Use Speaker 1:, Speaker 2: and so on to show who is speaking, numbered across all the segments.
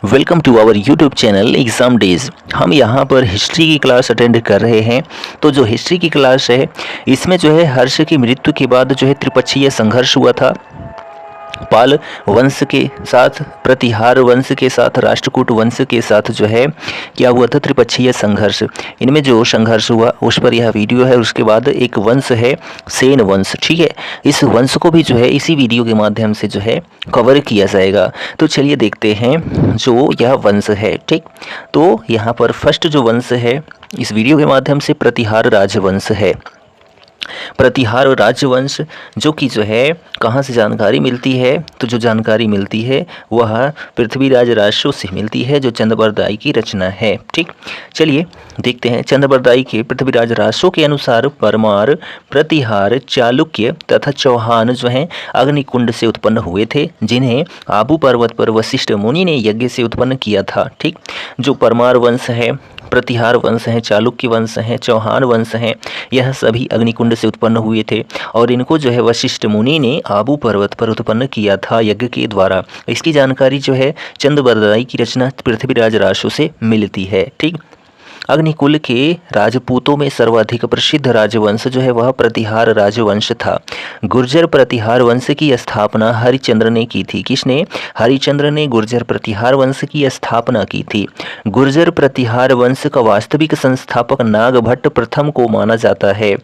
Speaker 1: Welcome to our YouTube channel exam days. हम यहाँ पर हिस्ट्री की क्लास अटेंड कर रहे हैं। तो जो हिस्ट्री की क्लास है इसमें जो है हर्ष की मृत्यु के बाद जो है त्रिपक्षीय संघर्ष हुआ था। पाल वंश के साथ, प्रतिहार वंश के साथ, राष्ट्रकूट वंश के साथ जो है क्या हुआ था, त्रिपक्षीय संघर्ष। इनमें जो संघर्ष हुआ उस पर यह वीडियो है। उसके बाद एक वंश है सेन वंश, ठीक है। इस वंश को भी जो है इसी वीडियो के माध्यम से जो है कवर किया जाएगा। तो चलिए देखते हैं जो यह वंश है, ठीक। तो यहाँ पर फर्स्ट जो वंश है इस वीडियो के माध्यम से प्रतिहार राजवंश है। प्रतिहार राजवंश जो कि जो है कहाँ से जानकारी मिलती है, तो जो जानकारी मिलती है वह पृथ्वीराज रासो से मिलती है जो चंद्रबरदाई की रचना है, ठीक। चलिए देखते हैं। चंद्रबरदाई के पृथ्वीराज रासो के अनुसार परमार, प्रतिहार, चालुक्य तथा चौहान जो हैं अग्निकुंड से उत्पन्न हुए थे, जिन्हें आबू पर्वत पर वशिष्ठ मुनि ने यज्ञ से उत्पन्न किया था, ठीक। जो परमार वंश है, प्रतिहार वंश है, चालुक्य वंश है, चौहान वंश है, यह सभी अग्निकुंड से उत्पन्न हुए थे और इनको जो है वशिष्ठ मुनि ने आबू पर्वत पर उत्पन्न किया था यज्ञ के द्वारा। इसकी जानकारी जो है चंद्रबरदाई की रचना पृथ्वीराज रासो से मिलती है, ठीक। अग्निकुल के राजपूतों में सर्वाधिक प्रसिद्ध राजवंश जो है वह प्रतिहार राजवंश था। गुर्जर प्रतिहार वंश की स्थापना हरिश्चंद्र ने की थी। किसने? हरिश्चंद्र ने गुर्जर प्रतिहार वंश की स्थापना की थी। गुर्जर प्रतिहार वंश का वास्तविक संस्थापक नागभट्ट प्रथम को माना जाता है,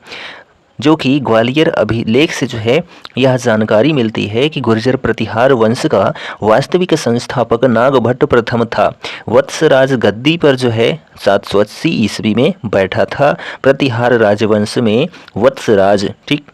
Speaker 1: जो कि ग्वालियर अभिलेख से जो है यह जानकारी मिलती है कि गुर्जर प्रतिहार वंश का वास्तविक संस्थापक नागभट्ट प्रथम था। वत्सराज गद्दी पर जो है 780 ईस्वी में बैठा था। प्रतिहार राजवंश में वत्सराज, ठीक,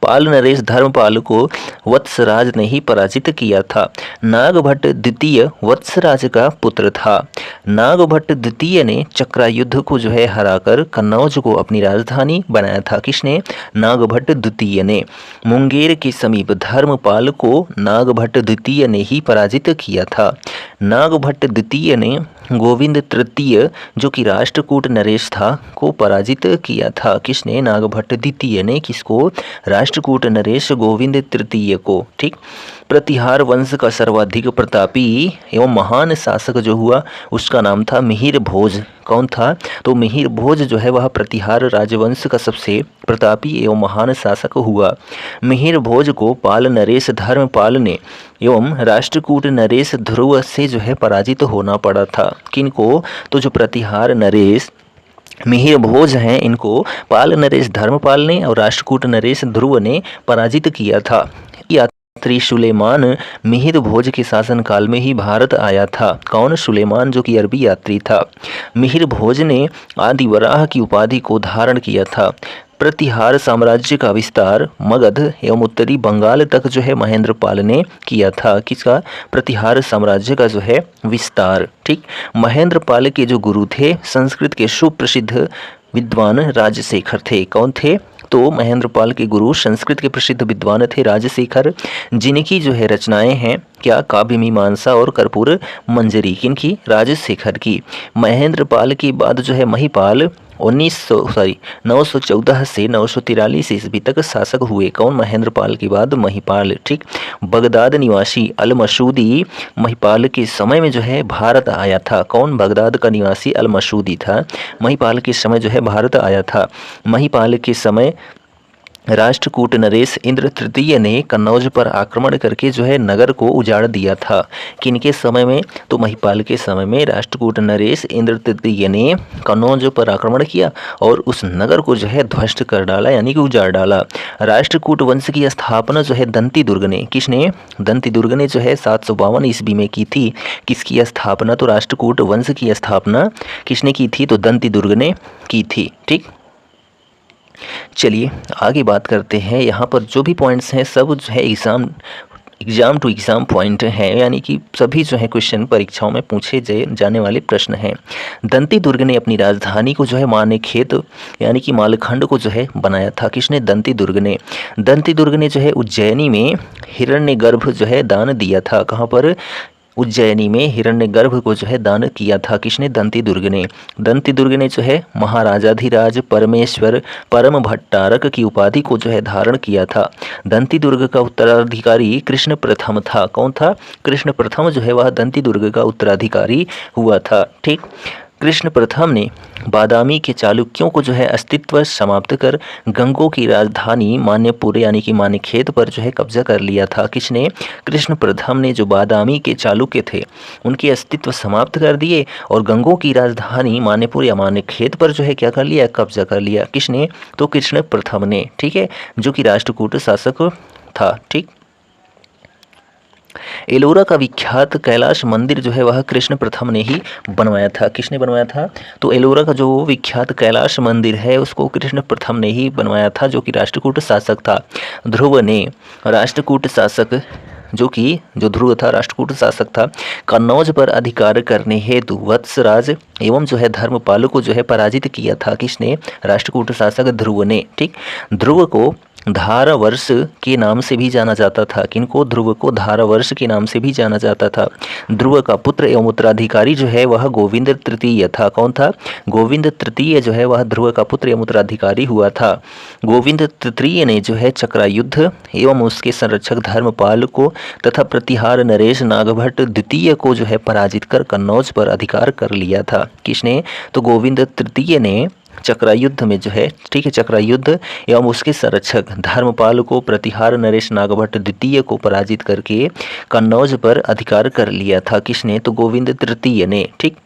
Speaker 1: पाल नरेश धर्मपाल को वत्सराज ने ही पराजित किया था। नागभट्ट द्वितीय वत्सराज का पुत्र था। नागभट्ट द्वितीय ने चक्रायुद्ध को जो है हराकर कन्नौज को अपनी राजधानी बनाया था। किसने? नागभट्ट द्वितीय ने। मुंगेर के समीप धर्मपाल को नागभट्ट द्वितीय ने ही पराजित किया था। नागभट्ट द्वितीय ने गोविंद तृतीय जो कि राष्ट्रकूट नरेश था को पराजित किया था। किसने? नागभट्ट द्वितीय ने। किसको? राष्ट्रकूट नरेश गोविंद तृतीय को, ठीक। प्रतिहार वंश का सर्वाधिक प्रतापी एवं महान शासक जो हुआ उसका नाम था मिहिर भोज। कौन था? तो मिहिर भोज जो है वह प्रतिहार राजवंश का सबसे प्रतापी एवं महान शासक हुआ। मिहिर भोज को पाल नरेश धर्मपाल ने एवं राष्ट्रकूट नरेश ध्रुव से जो है पराजित होना पड़ा था। किनको? तो जो प्रतिहार नरेश मिहिर भोज हैं इनको पाल नरेश धर्मपाल ने और राष्ट्रकूट नरेश ध्रुव ने पराजित किया था। यात्री सुलेमान मिहिर भोज के शासनकाल में ही भारत आया था। कौन? सुलेमान जो कि अरबी यात्री था। मिहिर भोज ने आदिवराह की उपाधि को धारण किया था। प्रतिहार साम्राज्य का विस्तार मगध एवं उत्तरी बंगाल तक जो है महेंद्रपाल ने किया था। किसका? प्रतिहार साम्राज्य का जो है विस्तार, ठीक। महेंद्रपाल के जो गुरु थे संस्कृत के सुप्रसिद्ध विद्वान राजशेखर थे। कौन थे? तो महेंद्रपाल के गुरु संस्कृत के प्रसिद्ध विद्वान थे राजशेखर, जिनकी जो है रचनाएं हैं क्या? काव्य मीमांसा और कर्पूर मंजरी। किनकी? राजशेखर की। महेंद्रपाल के बाद जो है महिपाल 914 से 943 ईस्वी तक शासक हुए। कौन? महेंद्रपाल के बाद महिपाल, ठीक। बगदाद निवासी अल मसूदी महिपाल के समय में जो है भारत आया था। कौन? बगदाद का निवासी अल मसूदी था, महिपाल के समय जो है भारत आया था। महिपाल के समय राष्ट्रकूट नरेश इंद्र तृतीय ने कन्नौज पर आक्रमण करके जो है नगर को उजाड़ दिया था। किनके समय में? तो महिपाल के समय में राष्ट्रकूट नरेश इंद्र तृतीय ने कन्नौज पर आक्रमण किया और उस नगर को जो है ध्वस्त कर डाला, यानी कि उजाड़ डाला। राष्ट्रकूट वंश की स्थापना जो है दंती दुर्ग ने। किसने? दंती दुर्ग ने जो है 752 ईस्वी में की थी। किसकी स्थापना? तो राष्ट्रकूट वंश की स्थापना किसने की थी? तो दंती दुर्ग ने की थी, ठीक। चलिए आगे बात करते हैं। यहाँ पर जो भी पॉइंट्स हैं सब जो है एग्जाम टू एग्जाम पॉइंट हैं, यानी कि सभी जो है क्वेश्चन परीक्षाओं में पूछे जाने वाले प्रश्न हैं। दंती दुर्ग ने अपनी राजधानी को जो है मानेखेत यानी कि मालखंड को जो है बनाया था। किसने? दंती दुर्ग ने। दंती दुर्ग ने जो है उज्जैनी में हिरण्यगर्भ जो है दान दिया था। कहाँ पर? उज्जैनी में हिरण्यगर्भ को जो है दान किया था। किसने? दंती दुर्ग ने। दंती दुर्ग ने जो है महाराजाधिराज परमेश्वर परम भट्टारक की उपाधि को जो है धारण किया था। दंती दुर्ग का उत्तराधिकारी कृष्ण प्रथम था। कौन था? कृष्ण प्रथम जो है वह दंती दुर्ग का उत्तराधिकारी हुआ था। ठीक, कृष्ण प्रथम ने बादामी के चालुक्यों को जो है अस्तित्व समाप्त कर गंगों की राजधानी मान्यपुर यानी कि मान्यखेत पर जो है कब्जा कर लिया था। किसने? कृष्ण प्रथम ने जो बादामी के चालुक्य थे उनके अस्तित्व समाप्त कर दिए और गंगों की राजधानी मान्यपुर या मान्यखेत पर जो है क्या कर लिया? कब्जा कर लिया। किसने? तो कृष्ण प्रथम ने। ठीक है, जो कि राष्ट्रकूट शासक था। ठीक, एलोरा का विख्यात कैलाश मंदिर जो है वह कृष्ण प्रथम ने ही बनवाया था। किसने बनवाया था? तो एलोरा का जो विख्यात कैलाश मंदिर है उसको कृष्ण प्रथम ने ही बनवाया था, जो कि राष्ट्रकूट शासक था। ध्रुव ने राष्ट्रकूट शासक जो ध्रुव था राष्ट्रकूट शासक था, कन्नौज पर अधिकार करने हेतु वत्सराज एवं जो है धर्मपाल को जो है पराजित किया था। किसने? राष्ट्रकूट शासक ध्रुव ने। ठीक, ध्रुव को धारावर्ष के नाम से भी जाना जाता था। किनको? ध्रुव को धारावर्ष के नाम से भी जाना जाता था। ध्रुव का पुत्र एवं उत्तराधिकारी जो है वह गोविंद तृतीय था। कौन था? गोविंद तृतीय जो है वह ध्रुव का पुत्र एवं उत्तराधिकारी हुआ था। गोविंद तृतीय ने जो है चक्रायुद्ध एवं उसके संरक्षक धर्मपाल को तथा प्रतिहार नरेश नागभट्ट द्वितीय को जो है पराजित कर कन्नौज पर अधिकार कर लिया था। किसने? तो गोविंद तृतीय ने चक्रायुद्ध में जो है, ठीक है, चक्रायुद्ध एवं उसके संरक्षक धर्मपाल को प्रतिहार नरेश नागभट्ट द्वितीय को पराजित करके कन्नौज पर अधिकार कर लिया था। किसने? तो गोविंद तृतीय ने। ठीक,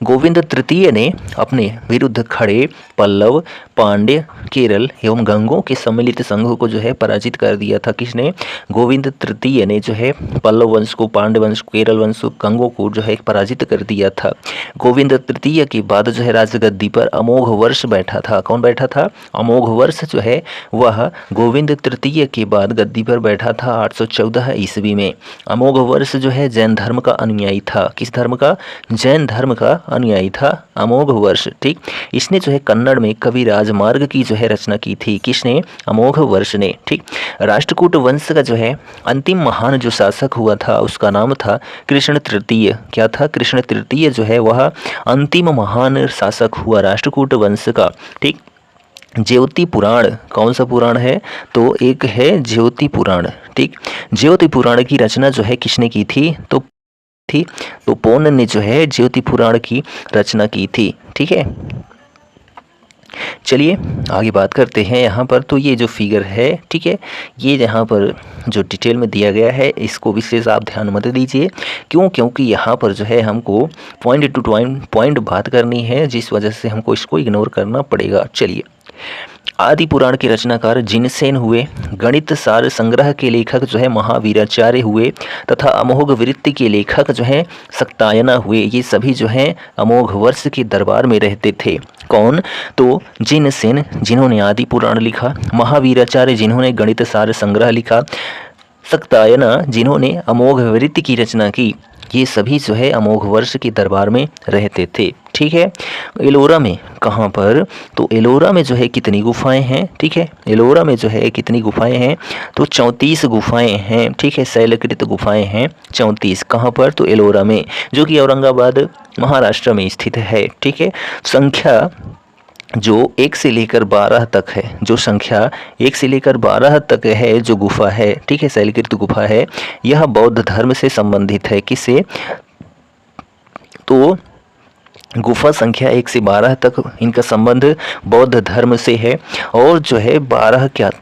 Speaker 1: गोविंद तृतीय ने अपने विरुद्ध खड़े पल्लव, पांड्य, केरल एवं गंगों के सम्मिलित संघ को जो है पराजित कर दिया था। किसने? गोविंद तृतीय ने जो है पल्लव वंश को, पांड्य वंश को, केरल वंश को, गंगों को जो है पराजित कर दिया था। गोविंद तृतीय के बाद जो है राजगद्दी पर अमोघ वर्ष बैठा था। कौन बैठा था? अमोघ वर्ष जो है वह गोविंद तृतीय के बाद गद्दी पर बैठा था 814 ईस्वी में। अमोघ वर्ष जो है जैन धर्म का अनुयायी था। किस धर्म का? जैन धर्म का अनुयायी था अमोघ वर्ष। ठीक, इसने जो है कन्नड़ में कवि राजमार्ग की जो है रचना की थी। किसने? अमोघ वर्ष ने। ठीक, राष्ट्रकूट वंश का जो है अंतिम महान जो शासक हुआ था उसका नाम था कृष्ण तृतीय। क्या था? कृष्ण तृतीय जो है वह अंतिम महान शासक हुआ राष्ट्रकूट वंश का। ठीक, ज्योति पुराण कौन सा पुराण है? तो एक है ज्योति पुराण। ठीक, ज्योति पुराण की रचना जो है किसने की थी? तो पौन ने जो है ज्योति पुराण की रचना की थी। ठीक है, चलिए आगे बात करते हैं यहाँ पर। तो ये जो फिगर है, ठीक है, ये यहाँ पर जो डिटेल में दिया गया है इसको विशेष आप ध्यान मत दीजिए। क्यों? क्योंकि यहाँ पर जो है हमको पॉइंट टू पॉइंट बात करनी है, जिस वजह से हमको इसको इग्नोर करना पड़ेगा। चलिए, आदि पुराण के रचनाकार जिनसेन हुए, गणित सार संग्रह के लेखक जो है महावीराचार्य हुए तथा अमोघ वृत्ति के लेखक जो है सक्तायना हुए। ये सभी जो हैं अमोघ वर्ष के दरबार में रहते थे। कौन? तो जिनसेन जिन्होंने आदि पुराण लिखा, महावीराचार्य जिन्होंने गणित सार संग्रह लिखा, सक्तायना जिन्होंने अमोघ वृत्ति की रचना की, ये सभी जो है अमोघ वर्ष के दरबार में रहते थे। ठीक है, एलोरा में कहाँ पर? तो एलोरा में जो है कितनी गुफाएं हैं? ठीक है, एलोरा में जो है कितनी गुफाएं हैं? तो 34 गुफाएं हैं। ठीक है, शैलकृत गुफाएं हैं 34। कहाँ पर? तो एलोरा में, जो कि औरंगाबाद महाराष्ट्र में स्थित है। ठीक है, संख्या जो 1 से लेकर 12 तक है, जो संख्या 1 से लेकर 12 तक है जो गुफा है, ठीक है, शैलकृत गुफा है, यह बौद्ध धर्म से संबंधित है। किससे? तो गुफा संख्या 1 से 12 तक इनका संबंध बौद्ध धर्म से है। और जो है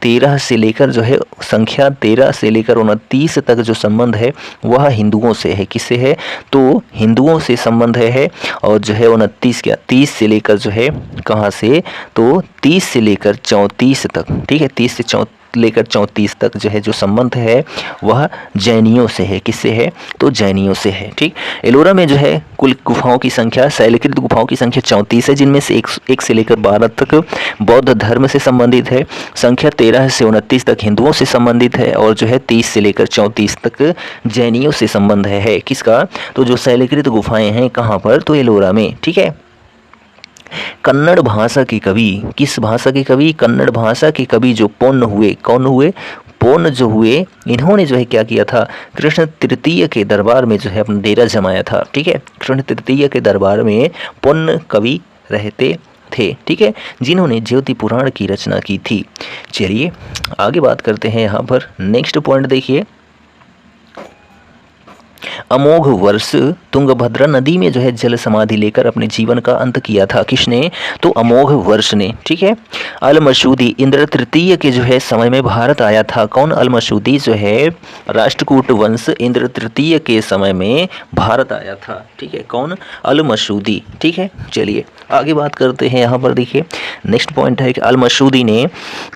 Speaker 1: 13 से लेकर जो है संख्या 13 से लेकर 29 तक जो संबंध है वह हिंदुओं से है। किससे है? तो हिंदुओं से संबंध है। और जो है 30 से लेकर जो है कहाँ से? तो 30 से लेकर 34 तक, ठीक है, 30 से लेकर 34 तक जो है जो संबंध है वह जैनियों से है। किससे है? तो जैनियों से है। ठीक, एलोरा में जो है कुल गुफाओं की संख्या, शैलकृत गुफाओं की संख्या 34 है, जिनमें से 1 से लेकर 12 तक बौद्ध धर्म से संबंधित है, संख्या 13 से 29 तक हिंदुओं से संबंधित है, और जो है 30 से लेकर 34 तक जैनियों से संबंध है। किसका? तो जो शैलकृत गुफाएं हैं कहाँ पर? तो एलोरा में। ठीक है, कन्नड़ भाषा के कवि, किस भाषा के कवि? कन्नड़ भाषा के कवि जो पोन्न हुए। कौन हुए? पोन जो हुए, इन्होंने जो है क्या किया था, कृष्ण तृतीय के दरबार में जो है अपना डेरा जमाया था। ठीक है, कृष्ण तृतीय के दरबार में पोन कवि रहते थे। ठीक है, जिन्होंने ज्योति पुराण की रचना की थी। चलिए आगे बात करते हैं। यहाँ पर नेक्स्ट पॉइंट देखिए, अमोघ वर्ष तुंगभद्रा नदी में जो है जल समाधि लेकर अपने जीवन का अंत किया था। किसने, तो अमोघ वर्ष ने। ठीक है, अल मसूदी इंद्र तृतीय के जो है समय में भारत आया था। कौन, अल मसूदी जो है राष्ट्रकूट वंश इंद्र तृतीय के समय में भारत आया था। ठीक है, कौन, अल मसूदी। ठीक है, चलिए आगे बात करते हैं। यहाँ पर देखिए नेक्स्ट पॉइंट है कि अल मसूदी ने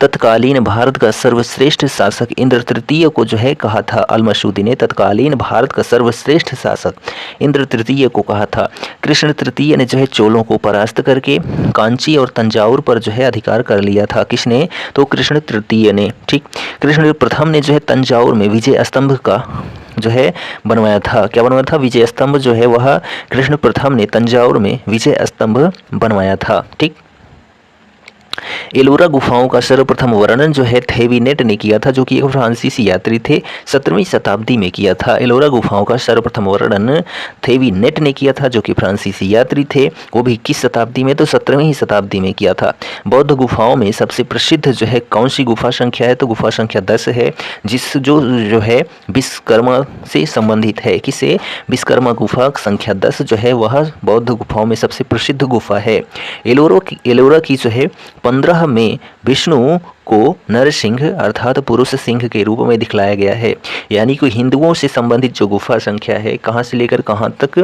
Speaker 1: तत्कालीन भारत का सर्वश्रेष्ठ शासक इंद्र तृतीय को जो है कहा था। अल मसूदी ने तत्कालीन भारत का सर्वश्रेष्ठ शासक इंद्र तृतीय को कहा था। कृष्ण तृतीय ने जो है चोलों को परास्त करके कांची और तंजावुर पर जो है अधिकार कर लिया था। किसने, तो कृष्ण तृतीय ने। ठीक, कृष्ण प्रथम ने जो है तंजावुर में विजय स्तंभ का जो है बनवाया था। क्या बनवाया था, विजय स्तंभ जो है वह कृष्ण प्रथम ने तंजावुर में विजय स्तंभ बनवाया था। ठीक, एलोरा गुफाओं का सर्वप्रथम वर्णन जो है थेविनेट ने किया था, जो कि एक फ्रांसीसी यात्री थे। 17वीं शताब्दी में किया था। एलोरा गुफाओं का सर्वप्रथम वर्णन थेविनेट ने किया था, जो कि फ्रांसीसी यात्री थे। वो भी किस शताब्दी में, तो 17वीं शताब्दी में किया था। बौद्ध गुफाओं में सबसे प्रसिद्ध जो है कौन सी गुफा संख्या है, तो गुफा संख्या 10 है, जिस जो है विश्वकर्मा से संबंधित है। किसे, विश्वकर्मा गुफा संख्या 10 जो है वह बौद्ध गुफाओं में सबसे प्रसिद्ध गुफा है। एलोरा की जो है 15 में विष्णु को नरसिंह अर्थात पुरुष सिंह के रूप में दिखलाया गया है। यानी कि हिंदुओं से संबंधित जो गुफा संख्या है कहाँ से लेकर कहाँ तक,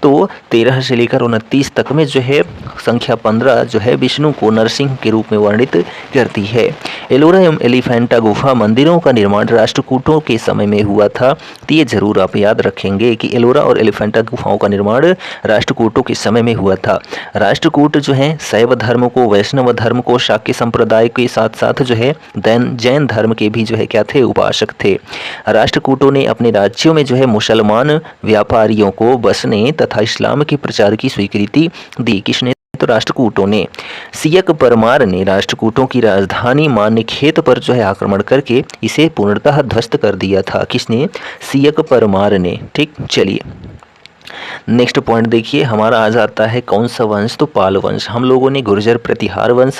Speaker 1: तो 13 से लेकर 29 तक में जो है संख्या 15 जो है विष्णु को नरसिंह के रूप में वर्णित करती है। एलोरा एवं एलिफेंटा गुफा मंदिरों का निर्माण राष्ट्रकूटों के समय में हुआ था। तो ये जरूर आप याद रखेंगे कि एलोरा और एलिफेंटा गुफाओं का निर्माण राष्ट्रकूटों के समय में हुआ था। राष्ट्रकूट जो है शैव धर्म को, वैष्णव धर्म को, शाक्य संप्रदाय के साथ साथ जो है जैन धर्म के भी जो है क्या थे, उपासक थे। राष्ट्रकूटों ने अपने राज्यों में जो है मुसलमान व्यापारियों को बसने तथा इस्लाम के प्रचार की स्वीकृति दी। किसने, तो राष्ट्रकूटों ने। सियक परमार ने राष्ट्रकूटों की राजधानी मान्यखेत पर जो है आक्रमण करके इसे पूर्णतः ध्वस्त कर दिया था। किसने, सियक परमार ने। ठीक, चलिए नेक्स्ट पॉइंट देखिए, हमारा आ जाता है कौन सा वंश, तो पाल वंश। हम लोगों ने गुर्जर प्रतिहार वंश,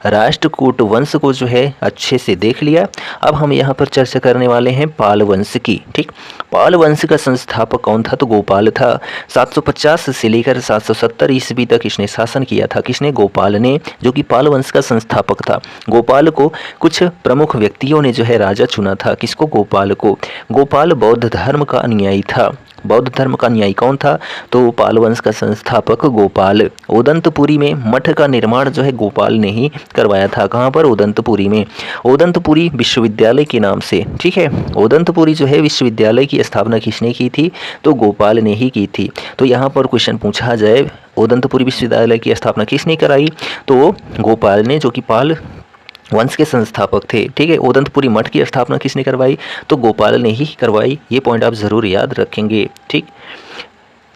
Speaker 1: राष्ट्रकूट वंश को जो है अच्छे से देख लिया। अब हम यहाँ पर चर्चा करने वाले हैं पाल वंश की। ठीक, पाल वंश का संस्थापक कौन था, तो गोपाल था। 750 से लेकर 770 ईस्वी तक इसने शासन किया था। किसने, गोपाल ने, जो कि पाल वंश का संस्थापक था। गोपाल को कुछ प्रमुख व्यक्तियों ने जो है राजा चुना था। किसको, गोपाल को। गोपाल बौद्ध धर्म का अनुयायी था। बौद्ध धर्म का न्यायी कौन था, तो पाल वंश का संस्थापक गोपाल। ओदंतपुरी में मठ का निर्माण जो है गोपाल ने ही करवाया था। कहाँ पर, ओदंतपुरी में। ओदंतपुरी विश्वविद्यालय के नाम से। ठीक है, ओदंतपुरी जो है विश्वविद्यालय की स्थापना किसने की थी, तो गोपाल ने ही की थी। तो यहाँ पर क्वेश्चन पूछा जाए ओदंतपुरी विश्वविद्यालय की स्थापना किसने कराई, तो गोपाल ने, जो कि पाल वंश के संस्थापक थे। ठीक है, ओदंतपुरी मठ की स्थापना किसने करवाई, तो गोपाल ने ही करवाई। ये पॉइंट आप जरूर याद रखेंगे। ठीक,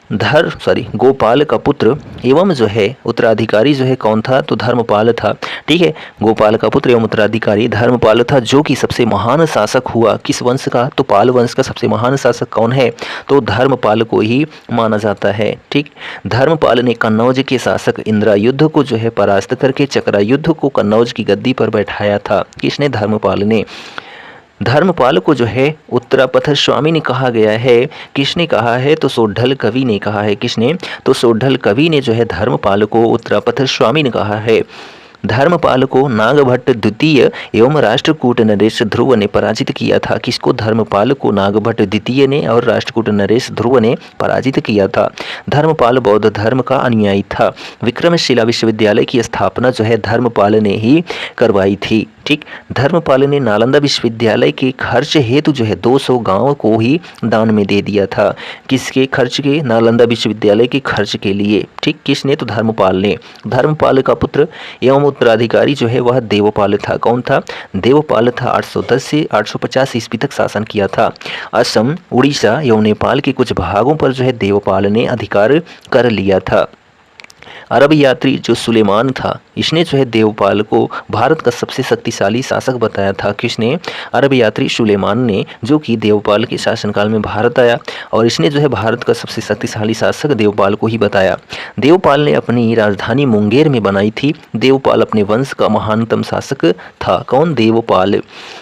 Speaker 1: गोपाल का पुत्र एवं जो है उत्तराधिकारी जो है कौन था, तो धर्मपाल था। ठीक है, गोपाल का पुत्र एवं उत्तराधिकारी धर्मपाल था, जो कि सबसे महान शासक हुआ। किस वंश का, तो पाल वंश का सबसे महान शासक कौन है, तो धर्मपाल को ही माना जाता है। ठीक, धर्मपाल ने कन्नौज के शासक इंद्रायुद्ध को जो है परास्त करके चक्रायुद्ध को कन्नौज की गद्दी पर बैठाया था। किसने, धर्मपाल ने। धर्मपाल को जो है उत्तरापथ स्वामी ने कहा गया है। किसने कहा है, तो सोढल कवि ने कहा है। किसने, तो सोढल कवि ने जो है धर्मपाल को उत्तरापथ स्वामी ने कहा है। धर्मपाल को नागभट्ट द्वितीय एवं राष्ट्रकूट नरेश ध्रुव ने पराजित किया था। किसको, धर्मपाल को नागभट्ट द्वितीय ने और राष्ट्रकूट नरेश ध्रुव ने पराजित किया था। धर्मपाल बौद्ध धर्म का अनुयायी था। विक्रमशिला विश्वविद्यालय की स्थापना जो है धर्मपाल ने ही करवाई थी। ठीक, धर्मपाल ने नालंदा विश्वविद्यालय के खर्च हेतु जो है 200 गांवों को ही दान में दे दिया था। किसके खर्च के, नालंदा विश्वविद्यालय के खर्च के लिए। ठीक, किसने, तो धर्मपाल ने। धर्मपाल का पुत्र एवं उत्तराधिकारी जो है वह देवपाल था। कौन था, देवपाल था। 810 से 850 ईस्वी तक शासन किया था। असम, उड़ीसा एवं नेपाल के कुछ भागों पर जो है देवपाल ने अधिकार कर लिया था। अरब यात्री जो सुलेमान था, इसने जो है देवपाल को भारत का सबसे शक्तिशाली शासक बताया था। किसने? अरब यात्री सुलेमान ने, जो कि देवपाल के शासनकाल में भारत आया, और इसने जो है भारत का सबसे शक्तिशाली शासक देवपाल को ही बताया। देवपाल ने अपनी राजधानी मुंगेर में बनाई थी। देवपाल अपने वंश का महानतम शासक था। कौन? देवपाल।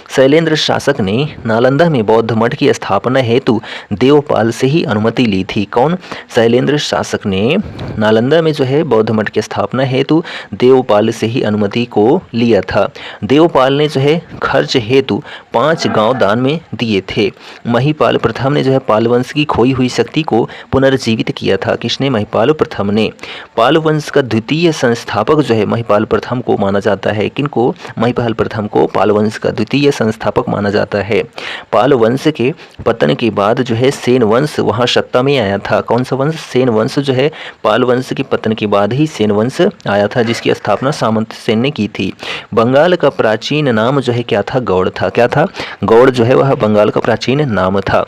Speaker 1: शैलेंद्र शासक ने नालंदा में बौद्ध मठ की स्थापना हेतु देवपाल से ही अनुमति ली थी। कौन? शैलेंद्र शासक ने नालंदा में जो है बौद्ध मठ की स्थापना हेतु देवपाल से ही अनुमति को लिया था। देवपाल ने जो है खर्च हेतु 5 गांव दान में दिए थे। महिपाल प्रथम ने जो है पाल वंश की खोई हुई शक्ति को पुनर्जीवित किया था। किसने? महिपाल प्रथम ने। पाल वंश का द्वितीय संस्थापक जो है महिपाल प्रथम को माना जाता है। किनको? महिपाल प्रथम को पाल वंश का द्वितीय संस्थापक माना जाता है। पाल वंश के पतन के बाद जो है सेन वंश वहाँ सत्ता में आया था। कौन सा वंश? सेन वंश जो है पाल वंश के पतन के बाद ही सेन वंश आया था, जिसकी स्थापना सामंत सेन ने की थी। बंगाल का प्राचीन नाम जो है क्या था? गौड़ था। क्या था? गौड़ जो है वह बंगाल का प्राचीन नाम था।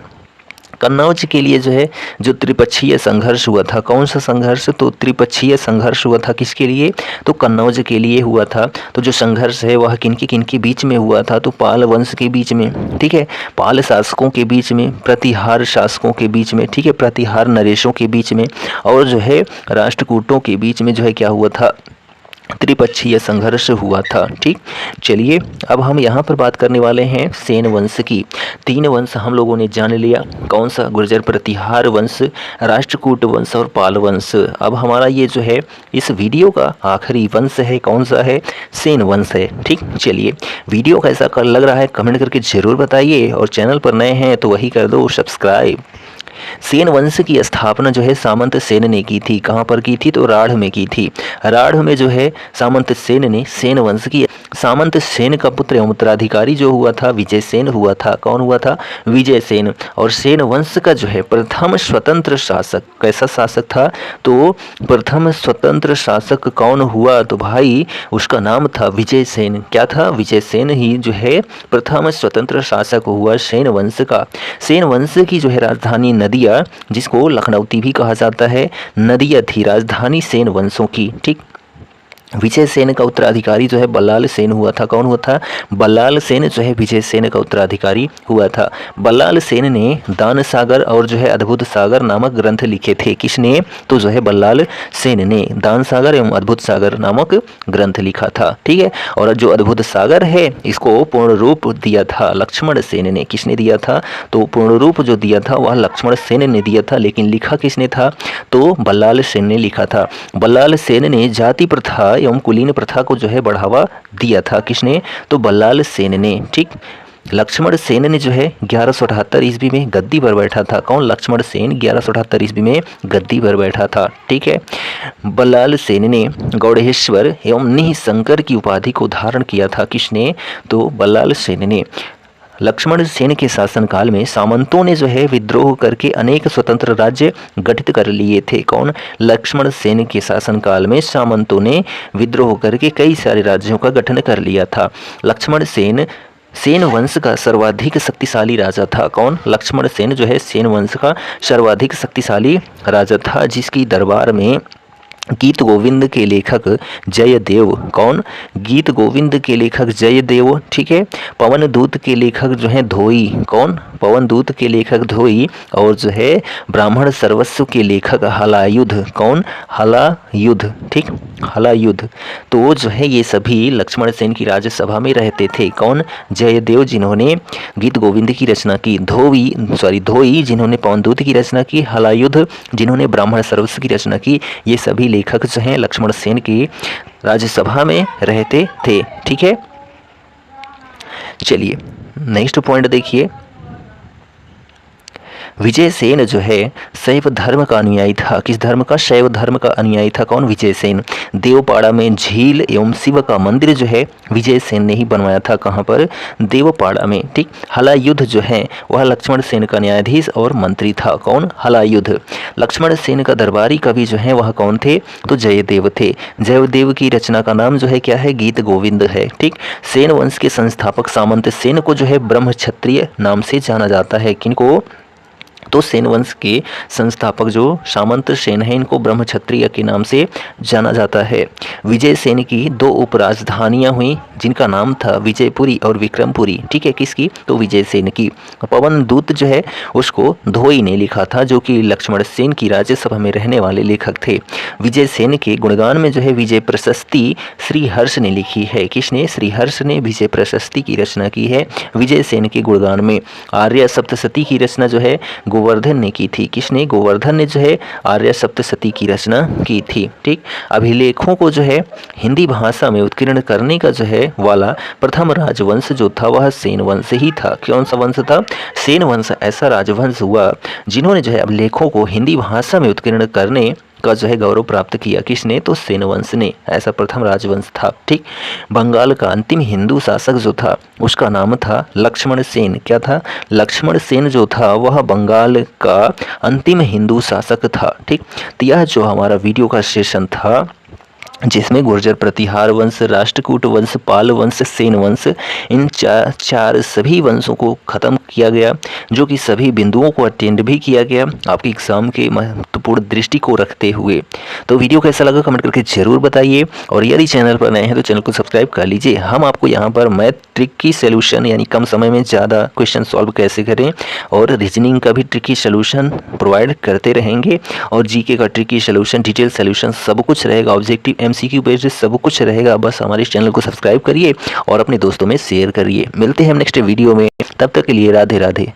Speaker 1: कन्नौज के लिए जो है जो त्रिपक्षीय संघर्ष हुआ था, कौन सा संघर्ष? तो त्रिपक्षीय संघर्ष हुआ था। किसके लिए? तो कन्नौज के लिए हुआ था। तो जो संघर्ष है वह किनके बीच में हुआ था? तो पाल वंश के बीच में, ठीक है, पाल शासकों के बीच में, प्रतिहार शासकों के बीच में, ठीक है, प्रतिहार नरेशों के बीच में, और जो है राष्ट्रकूटों के बीच में जो है क्या हुआ था? त्रिपक्षीय संघर्ष हुआ था। ठीक, चलिए अब हम यहाँ पर बात करने वाले हैं सेन वंश की। 3 वंश हम लोगों ने जान लिया। कौन सा? गुर्जर प्रतिहार वंश, राष्ट्रकूट वंश और पाल वंश। अब हमारा ये जो है इस वीडियो का आखिरी वंश है, कौन सा है? सेन वंश है। ठीक, चलिए वीडियो कैसा लग रहा है कमेंट करके ज़रूर बताइए, और चैनल पर नए हैं तो वही कर दो सब्सक्राइब। सेन वंश की स्थापना जो है सामंत सेन ने की थी। कहाँ पर की थी? तो राढ़ में की थी। राढ़ में जो है सामंत सेन ने सेन वंश की। सामंत सेन का पुत्र एवं उत्तराधिकारी जो हुआ था विजय सेन हुआ था। कौन हुआ था? विजय सेन। और सेन वंश का जो है प्रथम स्वतंत्र शासक कैसा शासक था? तो प्रथम स्वतंत्र शासक कौन हुआ? तो भाई उसका नाम था विजय सेन। क्या था? विजय सेन ही जो है प्रथम स्वतंत्र शासक हुआ सेन वंश का। सेन वंश की जो है राजधानी नदिया, जिसको लखनऊती भी कहा जाता है, नदिया थी राजधानी सेन वंशों की। ठीक, विजय सेन का उत्तराधिकारी जो है बल्लाल सेन हुआ था। कौन हुआ था? बल्लाल सेन जो है विजय सेन का उत्तराधिकारी हुआ था। बल्लाल सेन ने दान सागर और जो है अद्भुत सागर नामक ग्रंथ लिखे थे। किसने? तो जो है बल्लाल सेन ने दान सागर एवं अद्भुत सागर नामक ग्रंथ लिखा था। ठीक है, और जो अद्भुत सागर है इसको पूर्ण रूप दिया था लक्ष्मण सेन ने। किसने दिया था? तो पूर्ण रूप जो दिया था वह लक्ष्मण सेन ने दिया था, लेकिन लिखा किसने था? तो बल्लाल सेन ने लिखा था। बल्लाल सेन ने जाति प्रथा एवं कुलीन प्रथा को जो है बढ़ावा दिया था। किसने? तो बल्लाल सेन ने। ठीक, लक्ष्मण सेन ने जो है 1178 ईस्वी में गद्दी पर बैठा था। कौन? लक्ष्मण सेन 1178 ईस्वी में गद्दी पर बैठा था। ठीक है, बल्लाल सेन ने गौड़ेश्वर एवं निःशंकर की उपाधि को धारण किया था। किसने? तो बल्लाल सेन ने। लक्ष्मण सेन के शासनकाल में सामंतों ने जो है विद्रोह करके अनेक स्वतंत्र राज्य गठित कर लिए थे। कौन? लक्ष्मण सेन के शासनकाल में सामंतों ने विद्रोह करके कई सारे राज्यों का गठन कर लिया था। लक्ष्मण सेन सेन वंश का सर्वाधिक शक्तिशाली राजा था। कौन? लक्ष्मण सेन जो है सेन वंश का सर्वाधिक शक्तिशाली राजा था, जिसकी दरबार में गीत गोविंद के लेखक जयदेव। कौन? गीत गोविंद के लेखक जयदेव। ठीक है, पवन दूत के लेखक जो है धोई। कौन? पवन दूत के लेखक धोई। और जो है ब्राह्मण सर्वस्व के लेखक हलायुध। कौन? हलायुध। ठीक, हलायुध। तो जो है ये सभी लक्ष्मण सेन की राज्यसभा में रहते थे। कौन? जयदेव जिन्होंने गीत गोविंद की रचना की, धोई जिन्होंने पवन दूत की रचना की, हलायुध जिन्होंने ब्राह्मण सर्वस्व की रचना की। ये सभी लेखक जो हैं लक्ष्मण सेन की राज्यसभा में रहते थे। ठीक है, चलिए नेक्स्ट पॉइंट देखिए। विजय सेन जो है शैव धर्म का अनुयायी था। किस धर्म का? शैव धर्म का अनुयायी था। कौन? विजय सेन। देवपाड़ा में झील एवं शिव का मंदिर जो है विजय सेन ने ही बनवाया था। कहाँ पर? देवपाड़ा में। ठीक, हलायुध जो है वह लक्ष्मण सेन का न्यायाधीश और मंत्री था। कौन? हलायुध। लक्ष्मण सेन का दरबारी कवि जो है वह कौन थे? तो जयदेव थे। जयदेव की रचना का नाम जो है क्या है? गीत गोविंद है। ठीक, सेन वंश के संस्थापक सामंत सेन को जो है ब्रह्म क्षत्रिय नाम से जाना जाता है। किनको? तो सेन वंश के संस्थापक जो सामंत सेन है, इनको ब्रह्म क्षत्रिय के नाम से जाना जाता है। विजय सेन की 2 उपराजधानियां हुई, जिनका नाम था विजयपुरी और विक्रमपुरी। ठीक है, किसकी? तो विजय सेन की। पवन दूत जो है उसको धोई ने लिखा था, जो कि लक्ष्मण सेन की राज्यसभा में रहने वाले लेखक थे। विजय सेन के गुणगान में जो है विजय प्रशस्ति श्री हर्ष ने लिखी है। किसने? श्री हर्ष ने विजय प्रशस्ति की रचना की है विजय सेन के गुणगान में। आर्य सप्तशती की रचना जो है गोवर्धन ने की थी। किसने? गोवर्धन ने जो है आर्य सप्तशती की रचना की थी। ठीक, अभिलेखों को जो है हिंदी भाषा में उत्कीर्ण करने का जो है वाला प्रथम राजवंश जो था वह सेन वंश ही था। कौन सा वंश था? सेन वंश ऐसा राजवंश हुआ जिन्होंने जो है अभिलेखों को हिंदी भाषा में उत्कीर्ण करने का जो है गौरव प्राप्त किया। किसने? तो सेन वंश ने। ऐसा प्रथम राजवंश था। ठीक, बंगाल का अंतिम हिंदू शासक जो था उसका नाम था लक्ष्मण सेन। क्या था? लक्ष्मण सेन जो था वह बंगाल का अंतिम हिंदू शासक था। ठीक, तो यह जो हमारा वीडियो का सेशन था जिसमें गुर्जर प्रतिहार वंश, राष्ट्रकूट वंश, पाल वंश, सेन वंश, इन चार सभी वंशों को ख़त्म किया गया, जो कि सभी बिंदुओं को अटेंड भी किया गया आपके एग्जाम के महत्वपूर्ण दृष्टि को रखते हुए। तो वीडियो कैसा लगा कमेंट करके ज़रूर बताइए, और यदि चैनल पर नए हैं तो चैनल को सब्सक्राइब कर लीजिए। हम आपको यहाँ पर मैथ ट्रिकी सोल्यूशन यानी कम समय में ज़्यादा क्वेश्चन सॉल्व कैसे करें और रीजनिंग का भी ट्रिकी सोल्यूशन प्रोवाइड करते रहेंगे, और जीके का ट्रिकी सोल्यूशन, डिटेल सोल्यूशन सब कुछ रहेगा। ऑब्जेक्टिव MCQ बेस्ड सब कुछ रहेगा। बस हमारे चैनल को सब्सक्राइब करिए और अपने दोस्तों में शेयर करिए। मिलते हैं हम नेक्स्ट वीडियो में, तब तक के लिए राधे राधे।